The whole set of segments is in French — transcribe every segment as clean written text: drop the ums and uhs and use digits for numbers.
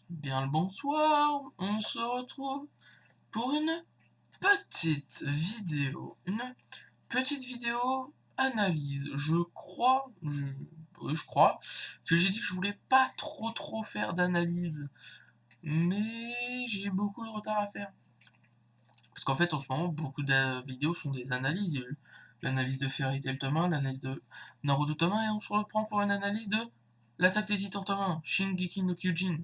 Bien le bonsoir, on se retrouve pour une petite vidéo analyse. Je crois que j'ai dit que je voulais pas trop faire d'analyse, mais j'ai beaucoup de retard à faire. Parce qu'en fait, en ce moment, beaucoup de vidéos sont des analyses. Il y a eu l'analyse de Fairy Tail tome 1, l'analyse de Naruto tome 1, et on se reprend pour une analyse de l'attaque des Titans tome 1, Shingeki no Kyojin.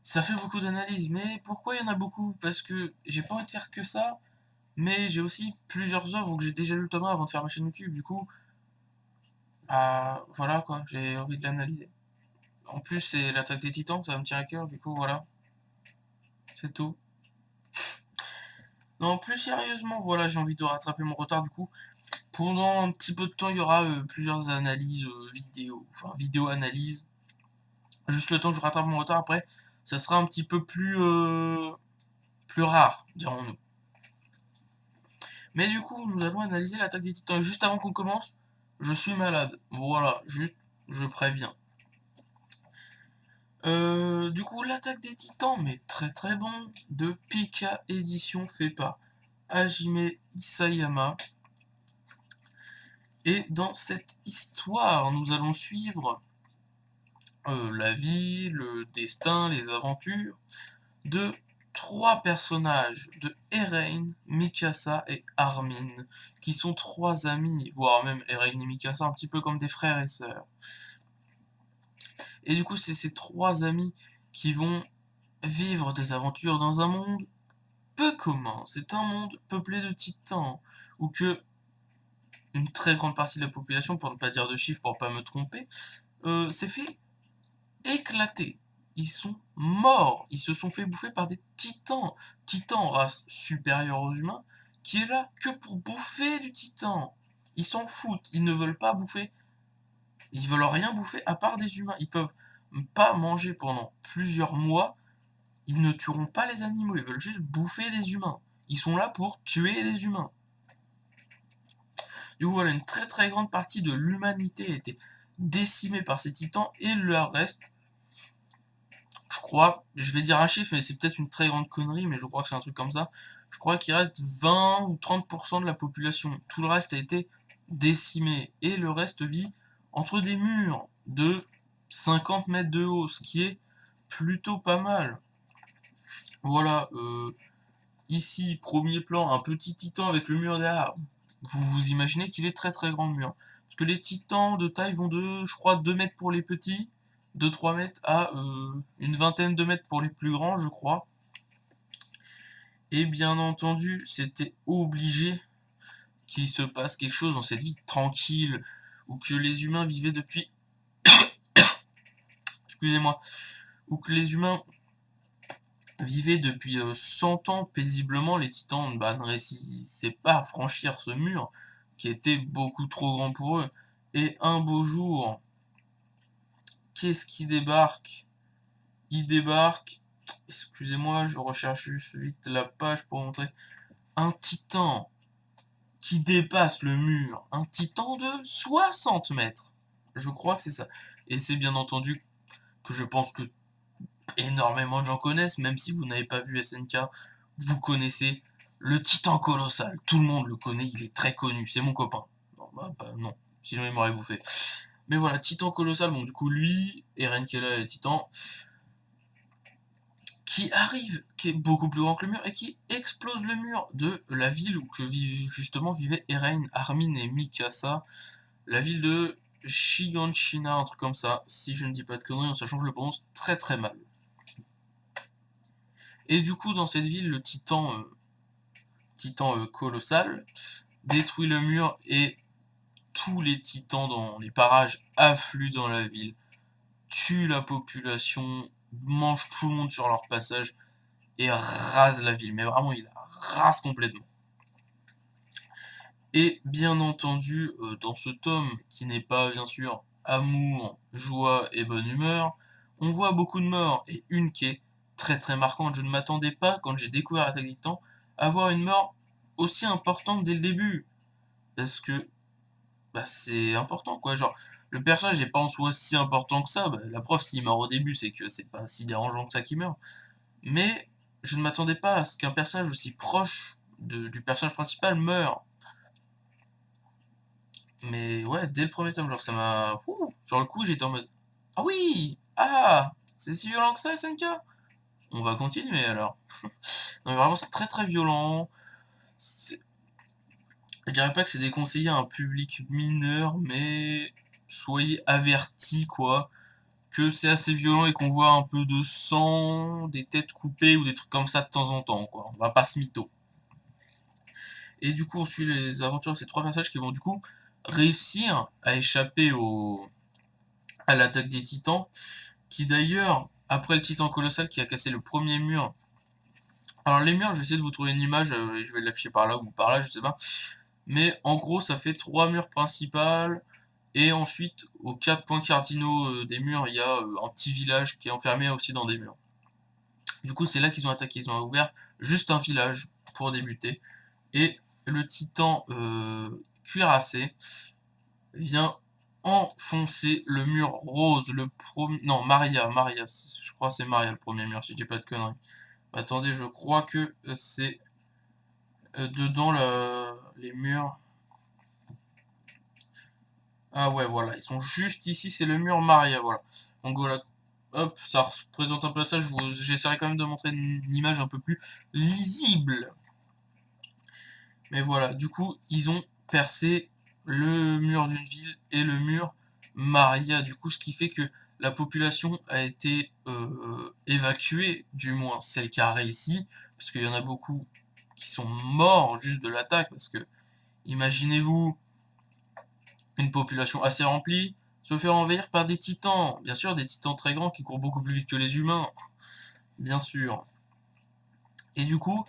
Ça fait beaucoup d'analyses, mais pourquoi il y en a beaucoup? Parce que j'ai pas envie de faire que ça, mais j'ai aussi plusieurs œuvres que j'ai déjà lu le tome 1 avant de faire ma chaîne YouTube, du coup, voilà quoi, j'ai envie de l'analyser. En plus, c'est l'attaque des Titans, ça me tient à cœur, du coup, voilà, c'est tout. Non, plus sérieusement, voilà, j'ai envie de rattraper mon retard, du coup. Pendant un petit peu de temps, il y aura plusieurs analyses vidéo, enfin vidéo-analyse. Juste le temps que je rattrape mon retard, après, ça sera un petit peu plus rare, dirons-nous. Mais du coup, nous allons analyser l'attaque des Titans. Juste avant qu'on commence, je suis malade. Voilà, juste, je préviens. Du coup, l'attaque des Titans, mais très bon, de Pika Édition fait par Hajime Isayama. Et dans cette histoire, nous allons suivre la vie, le destin, les aventures de trois personnages, de Eren, Mikasa et Armin, qui sont trois amis, voire même Eren et Mikasa, un petit peu comme des frères et sœurs. Et du coup, c'est ces trois amis qui vont vivre des aventures dans un monde peu commun. C'est un monde peuplé de titans, où que une très grande partie de la population, pour ne pas dire de chiffres, pour pas me tromper, s'est fait éclater. Ils sont morts. Ils se sont fait bouffer par des titans. Titans, race supérieure aux humains, qui est là que pour bouffer du titan. Ils s'en foutent. Ils ne veulent pas bouffer. Ils veulent rien bouffer à part des humains. Ils peuvent pas manger pendant plusieurs mois. Ils ne tueront pas les animaux. Ils veulent juste bouffer des humains. Ils sont là pour tuer les humains. Du coup, voilà, une très grande partie de l'humanité a été décimée par ces titans et leur reste, je crois, je vais dire un chiffre, mais c'est peut-être une très grande connerie, mais je crois que c'est un truc comme ça. Je crois qu'il reste 20 ou 30% de la population. Tout le reste a été décimé. Et le reste vit entre des murs de 50 mètres de haut, ce qui est plutôt pas mal. Voilà, ici, premier plan, un petit titan avec le mur derrière. Vous vous imaginez qu'il est très grand le mur. Parce que les titans de taille vont de, je crois, 2 mètres pour les petits, de 3 mètres à une vingtaine de mètres pour les plus grands, je crois. Et bien entendu, c'était obligé qu'il se passe quelque chose dans cette vie tranquille, où que les humains vivaient depuis... Excusez-moi. Où que les humains vivaient depuis 100 ans paisiblement, les titans ne réussissaient pas à franchir ce mur, qui était beaucoup trop grand pour eux. Et un beau jour, qu'est-ce qui débarque? Il débarque, excusez-moi, je recherche juste vite la page pour montrer, un titan qui dépasse le mur, un titan de 60 mètres. Je crois que c'est ça. Et c'est bien entendu que je pense que énormément de gens connaissent, même si vous n'avez pas vu SNK, vous connaissez le titan colossal. Tout le monde le connaît, il est très connu, c'est mon copain. Non, non, sinon il m'aurait bouffé. Mais voilà, titan colossal, bon du coup lui, Eren qui est là, et titan, qui arrive, qui est beaucoup plus grand que le mur, et qui explose le mur de la ville où justement vivaient Eren, Armin et Mikasa, la ville de Shiganshina, un truc comme ça, si je ne dis pas de conneries, en sachant que je le prononce très mal. Et du coup, dans cette ville, le titan colossal détruit le mur et tous les titans dans les parages affluent dans la ville, tuent la population, mangent tout le monde sur leur passage et rasent la ville. Mais vraiment, il la rase complètement. Et bien entendu, dans ce tome, qui n'est pas bien sûr amour, joie et bonne humeur, on voit beaucoup de morts, et une qui est très marquante. Je ne m'attendais pas, quand j'ai découvert Attaque des Titans, à voir une mort aussi importante dès le début. Parce que bah, c'est important, quoi. Genre, le personnage n'est pas en soi si important que ça, bah, la preuve s'il meurt au début, c'est que c'est pas si dérangeant que ça qu'il meurt. Mais je ne m'attendais pas à ce qu'un personnage aussi proche du personnage principal meure. Mais ouais, dès le premier tome, genre ça m'a... Sur le coup, j'étais en mode... Ah oui! Ah! C'est si violent que ça, SNK? On va continuer alors. Non mais vraiment, c'est très très violent. Je dirais pas que c'est déconseillé à un public mineur, mais soyez avertis quoi, que c'est assez violent et qu'on voit un peu de sang, des têtes coupées ou des trucs comme ça de temps en temps quoi. On va pas se mytho. Et du coup, on suit les aventures de ces trois personnages qui vont du coup réussir à échapper à l'attaque des titans, qui d'ailleurs, après le titan colossal qui a cassé le premier mur, alors les murs, je vais essayer de vous trouver une image, et je vais l'afficher par là ou par là, je sais pas, mais en gros, ça fait trois murs principaux, et ensuite, aux quatre points cardinaux des murs, il y a un petit village qui est enfermé aussi dans des murs. Du coup, c'est là qu'ils ont attaqué, ils ont ouvert juste un village pour débuter, et le titan cuirassé vient enfoncer le mur rose, le premier... Non, Maria, je crois que c'est Maria le premier mur, si je dis pas de conneries. Attendez, je crois que c'est dedans les murs. Ah ouais, voilà, ils sont juste ici, c'est le mur Maria, voilà. Donc voilà, hop, ça représente un passage, j'essaierai quand même de montrer une image un peu plus lisible. Mais voilà, du coup, ils ont percé le mur d'une ville et le mur Maria, du coup, ce qui fait que la population a été évacuée, du moins celle qui a réussi, parce qu'il y en a beaucoup qui sont morts juste de l'attaque, parce que, imaginez-vous, une population assez remplie, se faire envahir par des titans, bien sûr, des titans très grands qui courent beaucoup plus vite que les humains, bien sûr. Et du coup,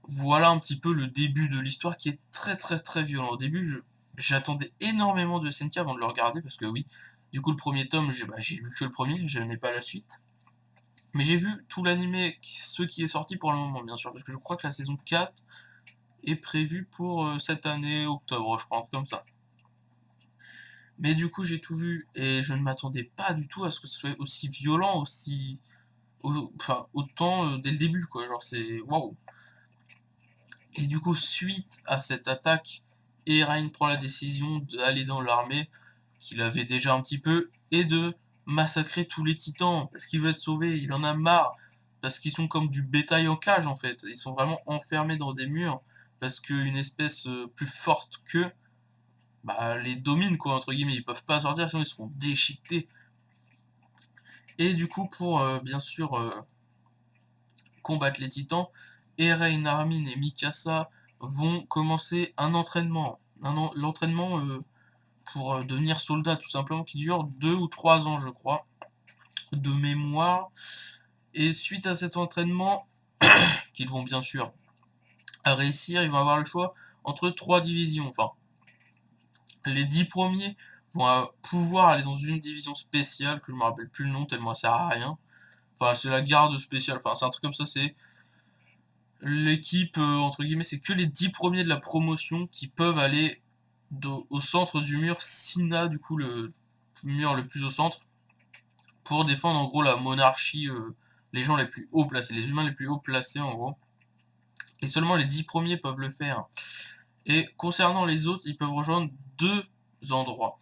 voilà un petit peu le début de l'histoire qui est très très très violent. Au début, j'attendais énormément de SNK avant de le regarder, parce que oui, du coup le premier tome, j'ai vu que le premier, je n'ai pas la suite. Mais j'ai vu tout l'animé, ce qui est sorti pour le moment, bien sûr, parce que je crois que la saison 4 est prévue pour cette année, octobre, je crois, comme ça. Mais du coup, j'ai tout vu, et je ne m'attendais pas du tout à ce que ce soit aussi violent, enfin, autant dès le début, quoi, genre c'est... Waouh! Et du coup, suite à cette attaque, Eren prend la décision d'aller dans l'armée, qu'il avait déjà un petit peu, et de massacrer tous les titans, parce qu'il veut être sauvé, il en a marre, parce qu'ils sont comme du bétail en cage en fait, ils sont vraiment enfermés dans des murs, parce qu'une espèce plus forte qu'eux, bah, les domine quoi, entre guillemets, ils peuvent pas sortir, sinon ils se font déchiqueter. Et du coup, pour bien sûr combattre les titans, Eren, Armin et Mikasa vont commencer un entraînement. L'entraînement pour devenir soldat, tout simplement, qui dure 2 ou 3 ans, je crois, de mémoire. Et suite à cet entraînement, qu'ils vont bien sûr réussir, ils vont avoir le choix entre 3 divisions. Enfin, les 10 premiers vont pouvoir aller dans une division spéciale, que je me rappelle plus le nom, tellement ça sert à rien. Enfin, c'est la garde spéciale, enfin, c'est un truc comme ça, c'est l'équipe, entre guillemets, c'est que les 10 premiers de la promotion qui peuvent aller au centre du mur Sina, du coup le mur le plus au centre, pour défendre en gros la monarchie, les gens les plus haut placés, les humains les plus haut placés en gros. Et seulement les 10 premiers peuvent le faire. Et concernant les autres, ils peuvent rejoindre deux endroits.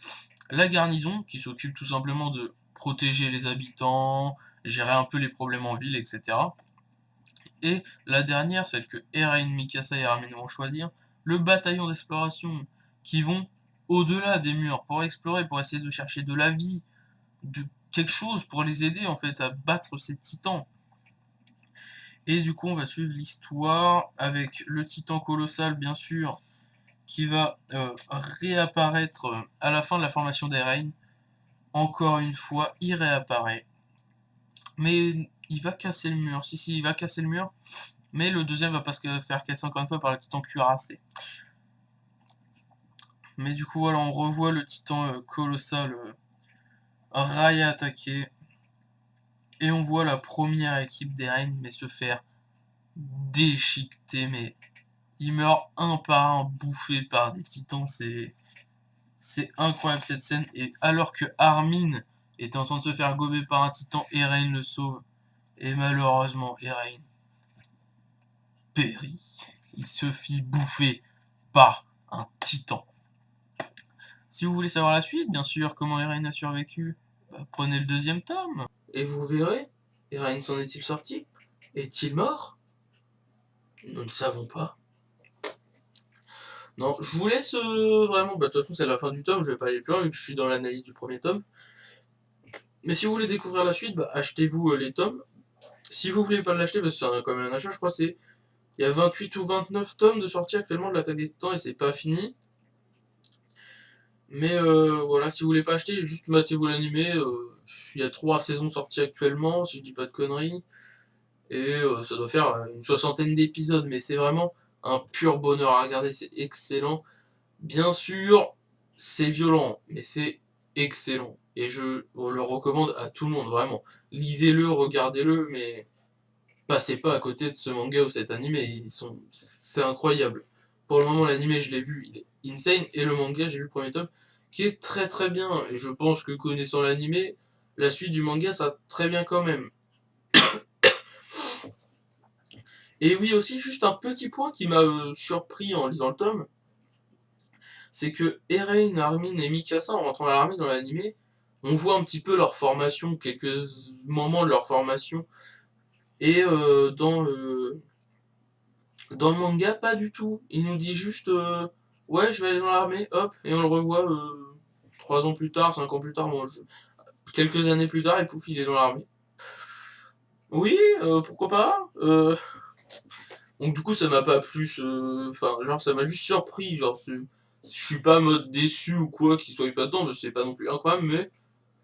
La garnison, qui s'occupe tout simplement de protéger les habitants, gérer un peu les problèmes en ville, etc. Et la dernière, celle que Eren, Mikasa et Armin vont choisir, le bataillon d'exploration, qui vont au-delà des murs pour explorer, pour essayer de chercher de la vie, de quelque chose pour les aider en fait à battre ces titans. Et du coup, on va suivre l'histoire avec le titan colossal, bien sûr, qui va réapparaître à la fin de la formation d'Eren. Encore une fois, il réapparaît. Mais il va casser le mur. Si, il va casser le mur. Mais le deuxième va pas se faire casser encore une fois par le titan cuirassé. Mais du coup, voilà, on revoit le titan colossal Raya attaquer. Et on voit la première équipe d'Eren mais se faire déchiqueter. Mais ils meurent un par un, bouffés par des titans. C'est incroyable cette scène, et alors que Armin est en train de se faire gober par un titan, Eren le sauve. Et malheureusement, Eren périt. Il se fit bouffer par un titan. Si vous voulez savoir la suite, bien sûr, comment Eren a survécu, prenez le 2e tome. Et vous verrez, Eren s'en est-il sorti? Est-il mort? Nous ne savons pas. Non, je vous laisse vraiment, de toute façon c'est la fin du tome, je vais pas aller plus loin vu que je suis dans l'analyse du 1er tome. Mais si vous voulez découvrir la suite, achetez-vous les tomes. Si vous voulez pas l'acheter, parce que c'est quand même un achat, je crois il y a 28 ou 29 tomes de sortie actuellement de l'Attaque des Titans et c'est pas fini. Mais voilà, si vous voulez pas acheter, juste matez-vous l'animé. Il y a 3 saisons sorties actuellement, si je dis pas de conneries. Et ça doit faire une 60aine d'épisodes, mais c'est vraiment un pur bonheur à regarder, c'est excellent. Bien sûr, c'est violent, mais c'est excellent. Et je le recommande à tout le monde, vraiment. Lisez-le, regardez-le, mais passez pas à côté de ce manga ou cet animé, c'est incroyable. Pour le moment, l'animé, je l'ai vu, il est insane, et le manga, j'ai vu le 1er tome, qui est très très bien. Et je pense que connaissant l'animé, la suite du manga, ça va très bien quand même. Et oui, aussi, juste un petit point qui m'a surpris en lisant le tome, c'est que Eren, Armin et Mikasa, en rentrant à l'armée dans l'animé, on voit un petit peu leur formation, quelques moments de leur formation. Et dans le manga, pas du tout. Il nous dit juste ouais, je vais aller dans l'armée, hop, et on le revoit 3 ans plus tard, 5 ans plus tard, quelques années plus tard, et pouf, il est dans l'armée. Oui, pourquoi pas Donc du coup, ça m'a pas plus... Enfin, genre, ça m'a juste surpris, genre, je suis pas mode déçu ou quoi qu'il soit pas dedans, parce que c'est pas non plus incroyable, mais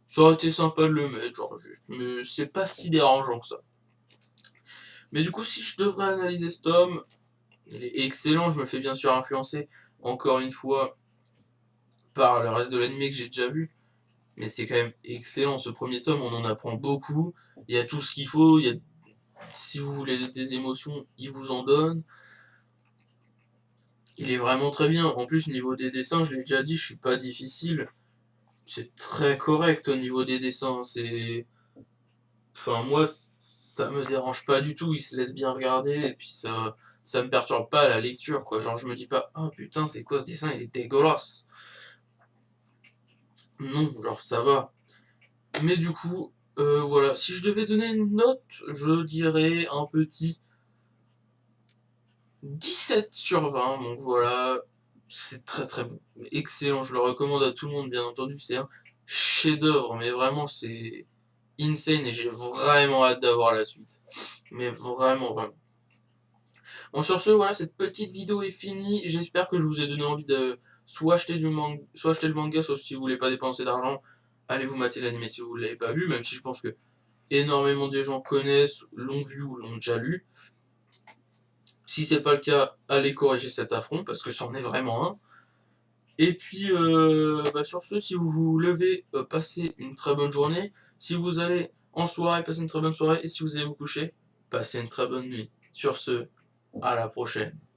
ça aurait été sympa de le mettre, genre, juste. Mais c'est pas si dérangeant que ça. Mais du coup, si je devrais analyser ce tome, il est excellent, je me fais bien sûr influencer, encore une fois, par le reste de l'anime que j'ai déjà vu. Mais c'est quand même excellent, ce 1er tome, on en apprend beaucoup. Il y a tout ce qu'il faut, si vous voulez des émotions, il vous en donne. Il est vraiment très bien. En plus, au niveau des dessins, je l'ai déjà dit, je suis pas difficile. C'est très correct au niveau des dessins. Enfin, moi, ça me dérange pas du tout. Il se laisse bien regarder et puis ça me perturbe pas à la lecture, quoi. Genre, je me dis pas, oh putain, c'est quoi ce dessin, il est dégueulasse. Non, genre, ça va. Mais du coup, voilà. Si je devais donner une note, je dirais un petit 17 sur 20. Donc voilà, c'est très très bon. Excellent, je le recommande à tout le monde, bien entendu. C'est un chef-d'œuvre, mais vraiment, c'est insane et j'ai vraiment hâte d'avoir la suite. Mais vraiment, vraiment. Bon, sur ce, voilà, cette petite vidéo est finie. J'espère que je vous ai donné envie de soit acheter, soit acheter le manga, soit si vous voulez pas dépenser d'argent, allez vous mater l'anime si vous ne l'avez pas vu, même si je pense que énormément de gens connaissent, l'ont vu ou l'ont déjà lu. Si c'est pas le cas, allez corriger cet affront, parce que c'en est vraiment un. Et puis, sur ce, si vous vous levez, passez une très bonne journée. Si vous allez en soirée, passez une très bonne soirée. Et si vous allez vous coucher, passez une très bonne nuit. Sur ce, à la prochaine.